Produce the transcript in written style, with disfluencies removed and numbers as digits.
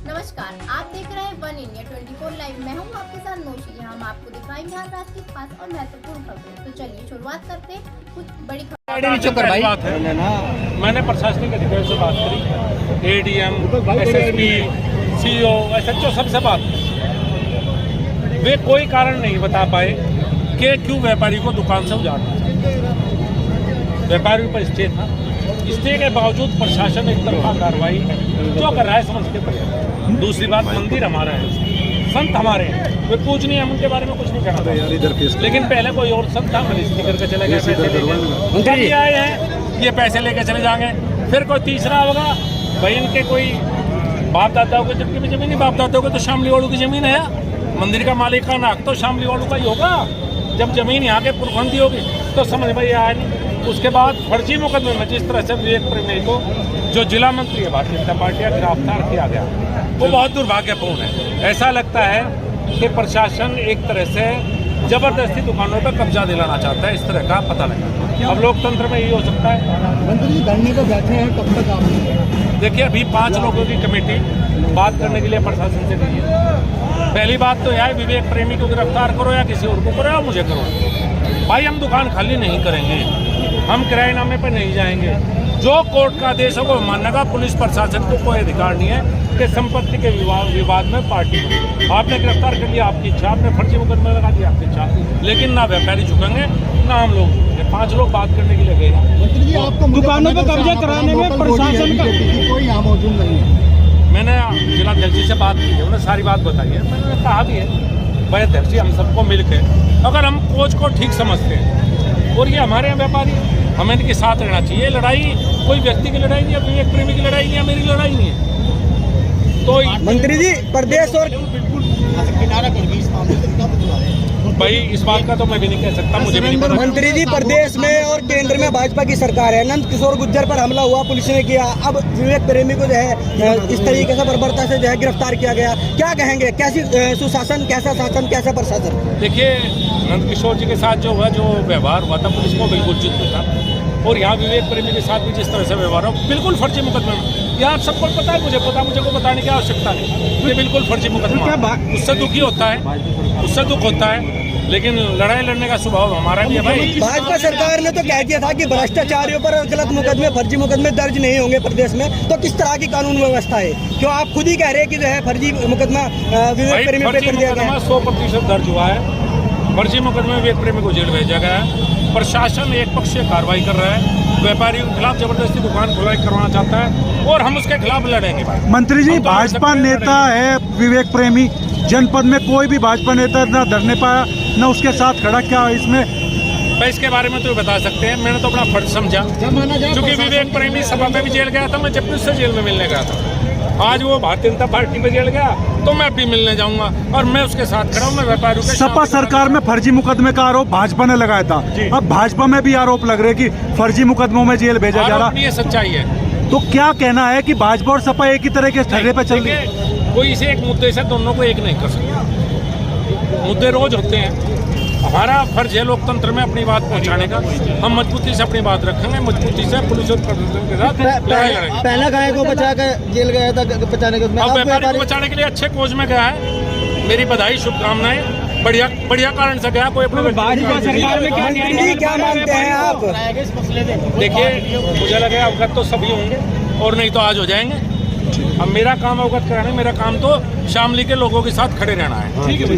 नमस्कार, आप देख रहे हैं वन इंडिया 24 लाइव। मैं हूं आपके साथ नौशी। यहाँ हम आपको दिखाएंगे हर रात की खास और महत्वपूर्ण खबरें। तो चलिए शुरुआत करते हैं कुछ बड़ी खबर। बात है, मैंने प्रशासनिक अधिकारियों से बात करी, एडीएम, एसएसपी, सीओ, एसएचओ सबसे बात की। वे कोई कारण नहीं बता पाए कि क्यों व्यापारी को दुकान से उजाड़ना। व्यापारी पर स्टे था, स्टे के बावजूद प्रशासन एक तरफा कार्रवाई जो कर रहा है समझते पड़े। दूसरी बात, मंदिर हमारा है, संत हमारे हैं, वे पूजनीय, हम उनके बारे में कुछ नहीं कहना। लेकिन पहले कोई और संत था, मलिस्ती करके चले गए, पैसे लेके आए हैं, ये पैसे लेके चले जाएंगे। फिर कोई तीसरा होगा, भाई इनके कोई बाप दादाओं के जिनकी भी जमीन है, बाप दादाओं के तो शामली वालों की जमीन है, मंदिर का मालिक का नाक तो शामली वालों का ही होगा। जब जमीन यहाँ के पुरखंडी होगी तो समझ भाई आया नहीं। उसके बाद फर्जी मुकदमे में जिस तरह से विवेक प्रेमी को, जो जिला मंत्री है भारतीय जनता पार्टी का, गिरफ्तार किया गया, वो बहुत दुर्भाग्यपूर्ण है। ऐसा लगता है कि प्रशासन एक तरह से जबरदस्ती दुकानों पर कब्जा दिलाना चाहता है, इस तरह का पता लगा। अब लोकतंत्र में यही हो सकता है। मंत्री जी धरने को बैठे हैं, कब तक आप? देखिए, अभी 5 लोगों की कमेटी बात करने के लिए प्रशासन से गई है। पहली बात तो यह है, विवेक प्रेमी को गिरफ्तार करो या किसी और को करो या मुझे करो। भाई हम दुकान खाली नहीं करेंगे, हम किराएनामे पर नहीं जाएंगे। जो कोर्ट का आदेश है वो मानने का पुलिस प्रशासन को कोई अधिकार नहीं है कि संपत्ति के विवाद में पार्टी में आपने गिरफ्तार कर लिया, आपकी इच्छा, आपने फर्जी मुकदमा लगा दिया, आपकी इच्छा। लेकिन ना व्यापारी झुकेंगे ना हम लोग झुकेंगे। 5 लोग बात करने के लिए गए। मंत्री जी, आपको दुकानों पर कब्जा कराने में प्रशासन का कोई यहाँ मौजूद नहीं है। मैंने जिलाध्यक्ष जी से बात की है, उन्होंने सारी बात बताई है। मैंने कहा भी है, भाई अध्यक्ष जी, हम सबको मिलकर अगर हम कोच को ठीक समझते हैं और ये हमारे यहाँ व्यापारी, हमें इनके साथ रहना चाहिए। लड़ाई कोई व्यक्ति की लड़ाई नहीं है, विवेक प्रेमी की लड़ाई नहीं है, मेरी लड़ाई नहीं है। तो मंत्री जी, प्रदेश और भाई इस बात का तो मैं भी नहीं कह सकता, मुझे भी नहीं पता। मंत्री जी, प्रदेश में और केंद्र में भाजपा की सरकार है। नंद किशोर गुर्जर पर हमला हुआ, पुलिस ने किया। अब विवेक प्रेमी को जो है इस तरीके से बर्बरता से जो है गिरफ्तार किया गया। क्या कहेंगे, कैसी सुशासन, कैसा शासन, कैसा प्रशासन? देखिए, नंद किशोर जी के साथ जो हुआ, जो व्यवहार हुआ था, पुलिस को बिल्कुल उचित था। और यहाँ विवेक प्रेमी के साथ भी जिस तरह से व्यवहार हो, बिल्कुल फर्जी मुकदमे में। यह आप सबको पता है, मुझे पता, मुझे को बताने की आवश्यकता नहीं। ये बिल्कुल फर्जी मुकदमा, उससे दुखी होता है, उससे दुख होता है, लेकिन लड़ाई लड़ने का स्वभाव हमारा भी है। भाई भाजपा सरकार ने तो कह दिया था कि भ्रष्टाचारियों पर गलत मुकदमे, फर्जी मुकदमे दर्ज नहीं होंगे प्रदेश में। तो किस तरह की कानून व्यवस्था है? क्यों आप खुद ही कह रहे हैं कि जो है फर्जी मुकदमा विवेक प्रेमी पे कर दिया गया? 100% दर्ज हुआ है। फर्जी मुकदमे विवेक प्रेमी को जेल भेजा गया है। प्रशासन एक पक्षीय कार्रवाई कर रहा है, व्यापारियों के खिलाफ जबरदस्ती दुकान खुलाई करवाना चाहता है और हम उसके खिलाफ लड़ेंगे। भाई मंत्री जी, भाजपा नेता है विवेक प्रेमी, जनपद में कोई भी भाजपा नेता न धरने पाया न उसके साथ खड़ा, क्या इसमें? भाई इसके बारे में तो बता सकते हैं, मैंने तो अपना फर्ज समझा। क्योंकि विवेक प्रेमी सभा में भी जेल गया था, मैं जब भी उससे जेल में मिलने गया था। आज वो भारतीय जनता पार्टी में जेल गया तो मैं भी मिलने जाऊंगा और मैं उसके साथ खड़ा हूं। मैं व्यापारियों के सपा सरकार में फर्जी मुकदमे का आरोप भाजपा ने लगाया था, अब भाजपा में भी आरोप लग रहे कि फर्जी मुकदमों में जेल भेजा जा रहा। ये सच्चाई है। तो क्या कहना है कि भाजपा और सपा एक ही तरह के ठर्रे पे चल रही है? कोई इसे एक मुद्दे से दोनों को एक नहीं कर सकता। मुद्दे रोज होते हैं। हमारा फर्ज है लोकतंत्र में अपनी बात पहुंचाने का। हम मजबूती से अपनी बात रखेंगे, मजबूती से पुलिस और प्रशासन के साथ लड़ाई लड़ेंगे। पहला गाय को बचा कर जेल गया था, बचाने के अब व्यापारी को बचाने के लिए अच्छे कोच में गया है। मेरी बधाई, शुभकामनाएं। बढ़िया कारण से गया। कोई अपने सरकार में क्या मानते हैं आप? देखिए, मुझे लगे अवगत तो सभी होंगे और नहीं तो आज हो जाएंगे। अब मेरा काम अवगत कराना है, मेरा काम तो शामली के लोगों के साथ खड़े रहना है।